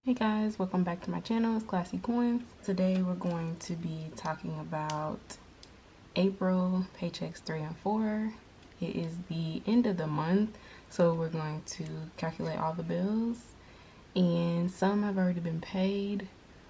Hey guys, welcome back to my channel. It's Classy Coins. Today we're going to be talking about April paychecks 3 and 4. It is the end of the month, so we're going to calculate all the bills, and some have already been paid,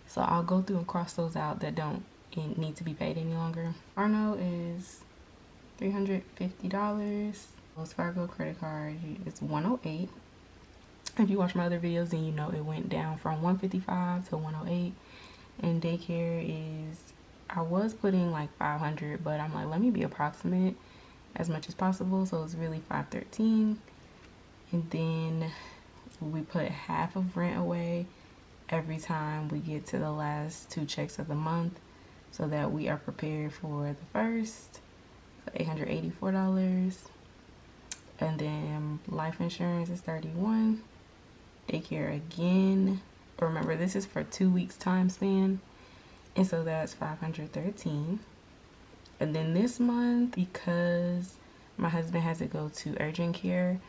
so I'll go through and cross those out that don't need to be paid any longer. Arno is $350. Wells Fargo credit card is $108. If you watch my other videos, then you know it went down from $155 to $108. And daycare is, I was putting like $500, but I'm like, let me be approximate as much as possible, so it's really $513. And then we put half of rent away every time we get to the last 2 checks of the month, so that we are prepared for the first. So $884. And then life insurance is $31. Daycare again, remember this is for 2 weeks time span, and so that's $513. And then this month, because my husband has to go to urgent care,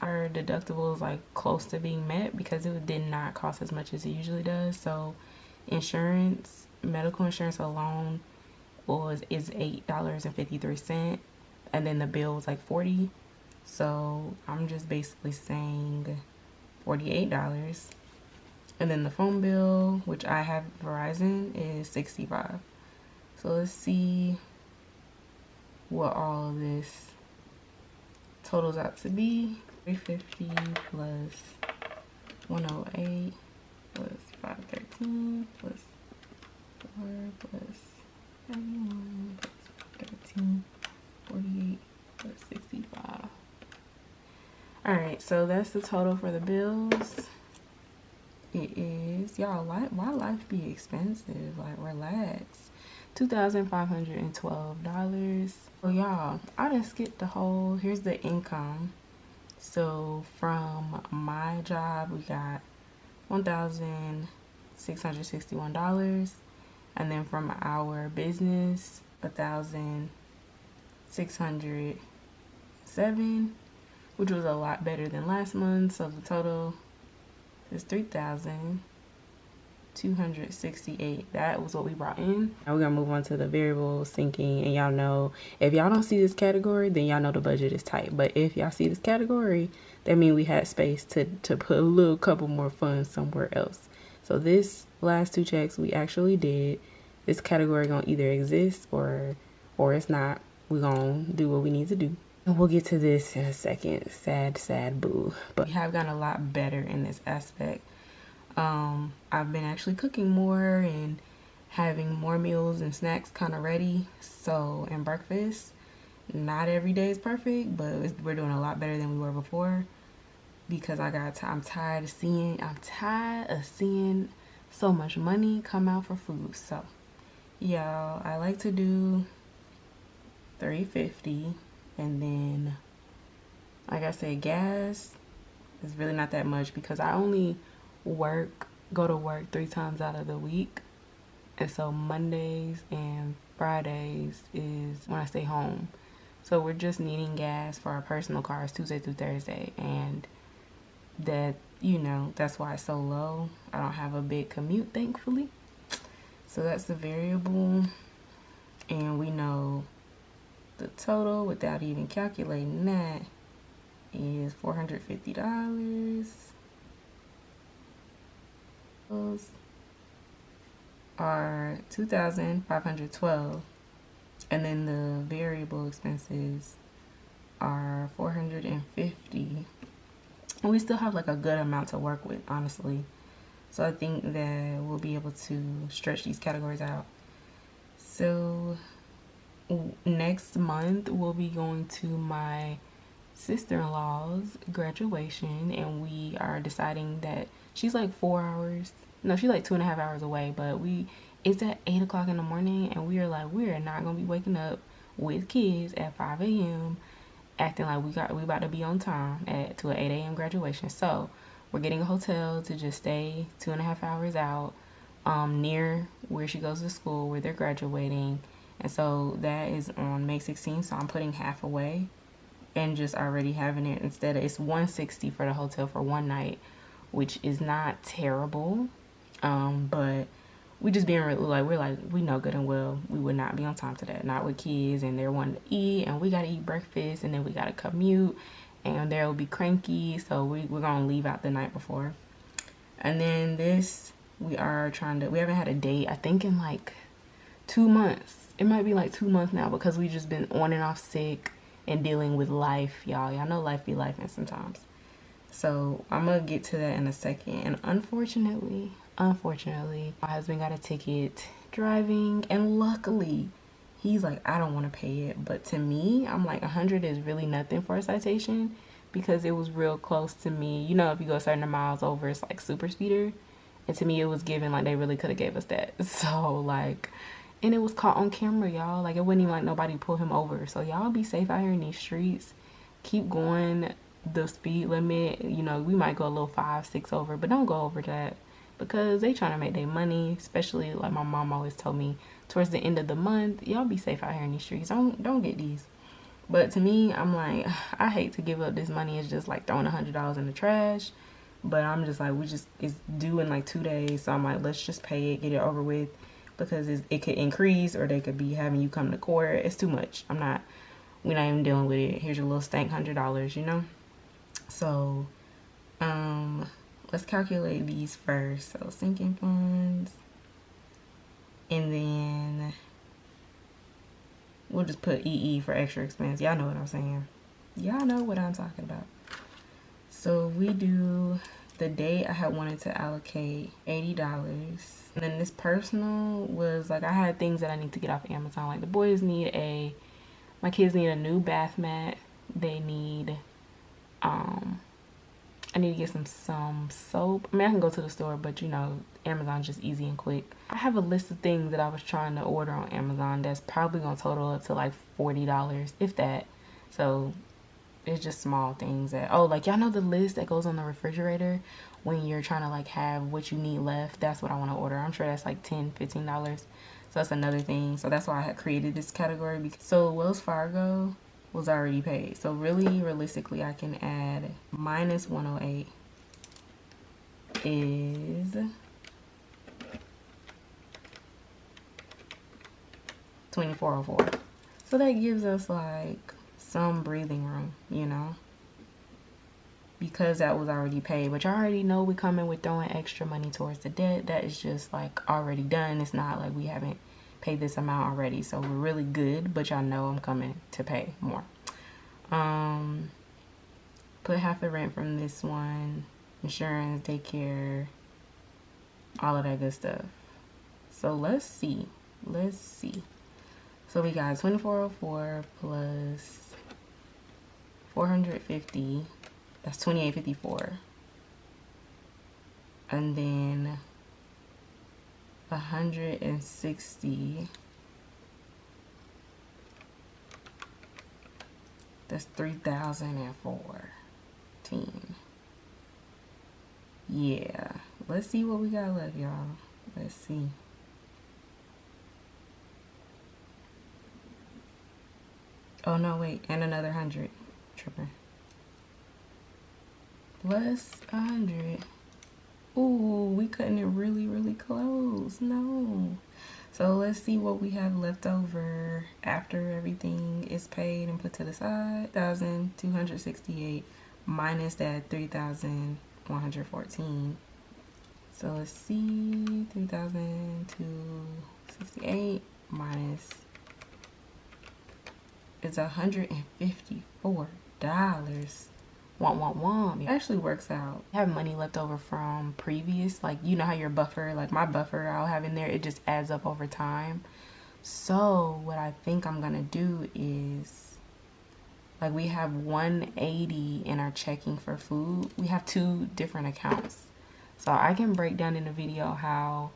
our deductible is like close to being met because it did not cost as much as it usually does. So insurance, medical insurance alone is $8.53, and then the bill was like $40. So I'm just basically saying $48. And then the phone bill, which I have Verizon, is $65. So let's see what all of this totals out to be. $350 plus $108 plus $513 plus 4 plus 71 plus 13, 48 plus 65. Alright, so that's the total for the bills. It is, y'all, why life be expensive? Like, relax. $2,512. So y'all, I done skipped the whole, here's the income. So from my job, we got $1,661. And then from our business, $1,607, which was a lot better than last month. So the total is $3,268. That was what we brought in. Now we're gonna move on to the variable sinking, and y'all know if y'all don't see this category, then y'all know the budget is tight. But if y'all see this category, that means we had space to put a little couple more funds somewhere else. So this last 2 checks we actually did. This category gonna either exist or it's not. We're gonna do what we need to do. And we'll get to this in a second. Sad boo. But we have gotten a lot better in this aspect. I've been actually cooking more and having more meals and snacks kind of ready. So, and breakfast, not every day is perfect, but we're doing a lot better than we were before, because I'm tired of seeing so much money come out for food. So, y'all, I like to do $350. And then, like I said, gas is really not that much because I only go to work 3 times out of the week. And so Mondays and Fridays is when I stay home. So we're just needing gas for our personal cars Tuesday through Thursday. And that, you know, that's why it's so low. I don't have a big commute, thankfully. So that's the variable. And we know the total, without even calculating that, is $450. Those are $2,512, and then the variable expenses are $450. And we still have like a good amount to work with, honestly. So I think that we'll be able to stretch these categories out. So next month we'll be going to my sister-in-law's graduation, and we are deciding that she's like 4 hours, no, she's like 2.5 hours away, but it's at 8 o'clock in the morning, and we are like, we are not gonna be waking up with kids at 5 a.m. acting like we about to be on time to an 8 a.m. graduation. So we're getting a hotel to just stay 2.5 hours out, near where she goes to school, where they're graduating. And so that is on May 16th. So I'm putting half away and just already having it, instead of, it's $160 for the hotel for one night, which is not terrible. But we just being really, like, we know good and well we would not be on time to that, not with kids and they're wanting to eat, and we gotta eat breakfast, and then we gotta commute, and they'll be cranky, so we're gonna leave out the night before. And then this, we haven't had a date, I think, in like 2 months. It might be like 2 months now, because we just been on and off sick and dealing with life, y'all know life be lifing sometimes. So I'm gonna get to that in a second. And unfortunately, my husband got a ticket driving, and luckily he's like, I don't want to pay it. But to me, I'm like, 100 is really nothing for a citation, because it was real close to me. You know, if you go certain miles over, it's like super speeder. And to me, it was given like they really could have gave us that. So like, and it was caught on camera, y'all. Like, it wasn't even like nobody pulled him over. So y'all be safe out here in these streets. Keep going the speed limit. You know, we might go a little 5, 6 over, but don't go over that, because they trying to make their money. Especially, like my mom always told me, towards the end of the month, y'all be safe out here in these streets. Don't get these. But to me, I'm like, I hate to give up this money. It's just like throwing $100 in the trash. But I'm just like, it's due in like 2 days. So I'm like, let's just pay it, get it over with, because it could increase, or they could be having you come to court. It's too much. we're not even dealing with it. Here's your little stank $100, you know? So, let's calculate these first. So sinking funds, and then we'll just put EE for extra expense. Y'all know what I'm saying. Y'all know what I'm talking about. So we do the day I had wanted to allocate $80. And then this personal was like, I had things that I need to get off Amazon. Like, the boys need my kids need a new bath mat. They need, I need to get some soap. I mean, I can go to the store, but you know, Amazon's just easy and quick. I have a list of things that I was trying to order on Amazon that's probably gonna total up to like $40, if that. So it's just small things that, oh, like, y'all know the list that goes on the refrigerator when you're trying to like have what you need left? That's what I want to order. I'm sure that's like $10, $15. So that's another thing. So that's why I had created this category. So Wells Fargo was already paid. So really, realistically, I can add minus 108 is $24.04. So that gives us like some breathing room, you know, because that was already paid. But y'all already know we coming with throwing extra money towards the debt. That is just like already done. It's not like we haven't paid this amount already. So we're really good, but y'all know I'm coming to pay more. Put half the rent from this one, insurance, daycare, all of that good stuff. So let's see. So we got 2404 plus 450. That's 2854. And then 160. That's 3,014. Yeah. Let's see what we got left, y'all. Let's see. Oh no, wait, and another 100. Tripping. Plus 100. Ooh, we cutting it really, really close. No. So let's see what we have left over after everything is paid and put to the side. 1,268 minus that 3,114. So let's see, 3,268 minus, it's $154. It actually works out. I have money left over from previous, like, you know how your buffer, like my buffer I'll have in there, it just adds up over time. So what I think I'm gonna do is, like, we have 180 in our checking for food. We have 2 different accounts. So I can break down in the video how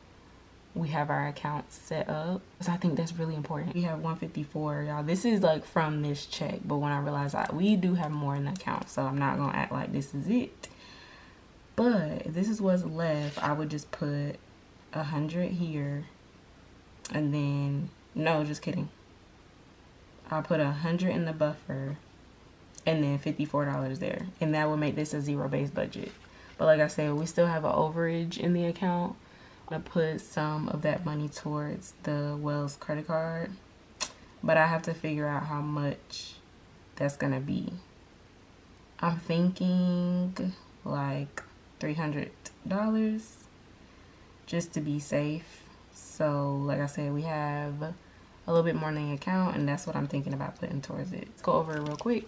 we have our accounts set up, because I think that's really important. We have 154, y'all. This is like from this check, but when I realized that we do have more in the account, so I'm not gonna act like this is it. But if this is what's left, I would just put 100 here, and then, no, just kidding. I'll put 100 in the buffer, and then $54 there, and that will make this a zero-based budget. But like I said, we still have an overage in the account. I'm gonna put some of that money towards the Wells credit card, but I have to figure out how much that's gonna be. I'm thinking like $300 just to be safe. So like I said, we have a little bit more in the account, and that's what I'm thinking about putting towards it. Let's go over it real quick.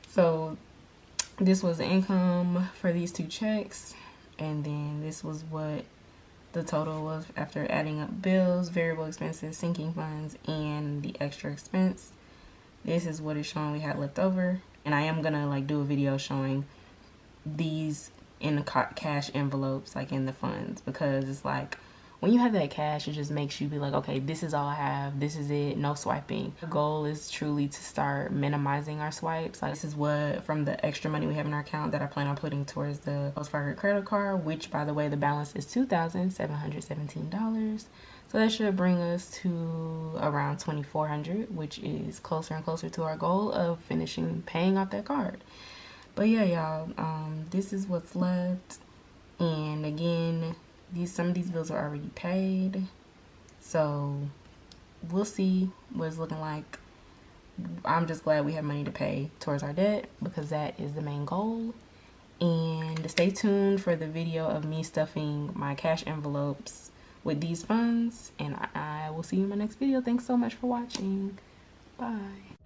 So this was the income for these 2 checks, and then this was what the total was after adding up bills, variable expenses, sinking funds, and the extra expense. This is what it's showing we had left over, and I am gonna like do a video showing these in the cash envelopes, like in the funds, because it's like when you have that cash, it just makes you be like, okay, this is all I have, this is it, no swiping. The goal is truly to start minimizing our swipes. Like, this is what from the extra money we have in our account that I plan on putting towards the Wells Fargo credit card, which by the way, the balance is $2,717. So that should bring us to around $2,400, which is closer and closer to our goal of finishing paying off that card. But yeah, y'all, this is what's left. And again, some of these bills are already paid, so we'll see what it's looking like. I'm just glad we have money to pay towards our debt, because that is the main goal. And stay tuned for the video of me stuffing my cash envelopes with these funds, and I will see you in my next video. Thanks so much for watching. Bye.